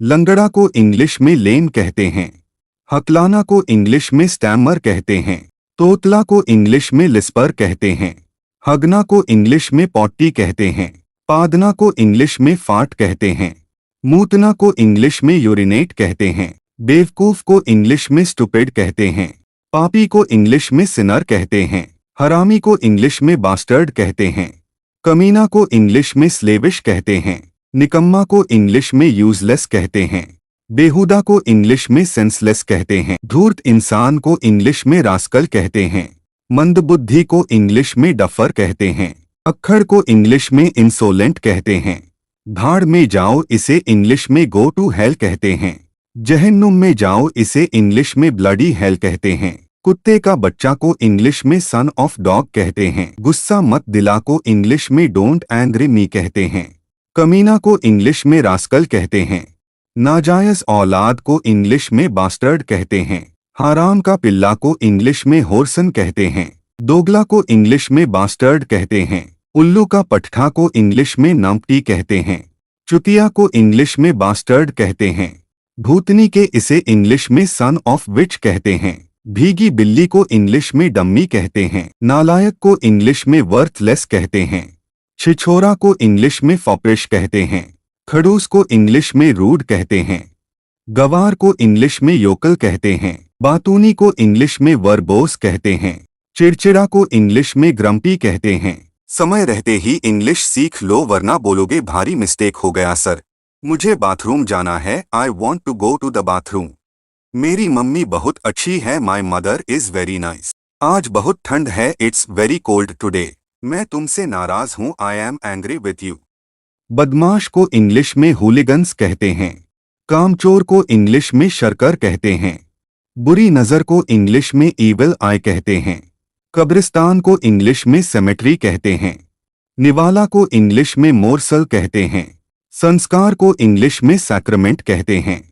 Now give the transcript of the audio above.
लंगड़ा को इंग्लिश में लेम कहते हैं। हकलाना को इंग्लिश में स्टैमर कहते हैं। तोतला को इंग्लिश में लिस्पर कहते हैं। हगना को इंग्लिश में पॉट्टी कहते हैं। पादना को इंग्लिश में फाट कहते हैं। मूतना को इंग्लिश में यूरिनेट कहते हैं। बेवकूफ को इंग्लिश में स्टूपिड कहते हैं। पापी को इंग्लिश में सिनर कहते हैं। हरामी को इंग्लिश में बास्टर्ड कहते हैं। कमीना को इंग्लिश में स्लेविश कहते हैं। निकम्मा को इंग्लिश में यूजलेस कहते हैं। बेहुदा को इंग्लिश में सेंसलेस कहते हैं। धूर्त इंसान को इंग्लिश में रास्कल कहते हैं। मंदबुद्धि को इंग्लिश में डफर कहते हैं। अक्खड़ को इंग्लिश में इंसोलेंट कहते हैं। भाड़ में जाओ इसे इंग्लिश में गो टू हेल कहते हैं। जहन्नुम में जाओ इसे इंग्लिश में ब्लडी हेल कहते हैं। कुत्ते का बच्चा को इंग्लिश में सन ऑफ डॉग कहते हैं। गुस्सा मत दिला को इंग्लिश में डोंट एंग्री मी कहते हैं। कमीना को इंग्लिश में रास्कल कहते हैं। नाजायज औलाद को इंग्लिश में बास्टर्ड कहते हैं। हराम का पिल्ला को इंग्लिश में होर्सन कहते हैं। दोगला को इंग्लिश में बास्टर्ड कहते हैं। उल्लू का पट्ठा को इंग्लिश में नम्पटी कहते हैं। चुतिया को इंग्लिश में बास्टर्ड कहते हैं। भूतनी के इसे इंग्लिश में सन ऑफ विच कहते हैं। भीगी बिल्ली को इंग्लिश में डम्मी कहते हैं। नालायक को इंग्लिश में वर्थलेस कहते हैं। छिछोरा को इंग्लिश में फॉपिश कहते हैं। खड़ूस को इंग्लिश में रूड कहते हैं। गवार को इंग्लिश में योकल कहते हैं। बातूनी को इंग्लिश में वर्बोस कहते हैं। चिड़चिड़ा को इंग्लिश में ग्रम्पी कहते हैं। समय रहते ही इंग्लिश सीख लो वरना बोलोगे भारी मिस्टेक हो गया सर। मुझे बाथरूम जाना है। I want to go to the bathroom. मेरी मम्मी बहुत अच्छी है। My mother is very nice. आज बहुत ठंड है। It's very cold today. मैं तुमसे नाराज हूँ। I am angry with you. बदमाश को इंग्लिश में हूलिगन्स कहते हैं। कामचोर को इंग्लिश में शरकर कहते हैं। बुरी नज़र को इंग्लिश में ईविल आई कहते हैं। कब्रिस्तान को इंग्लिश में सेमेट्री कहते हैं। निवाला को इंग्लिश में मोरसल कहते हैं। संस्कार को इंग्लिश में सैक्रमेंट कहते हैं।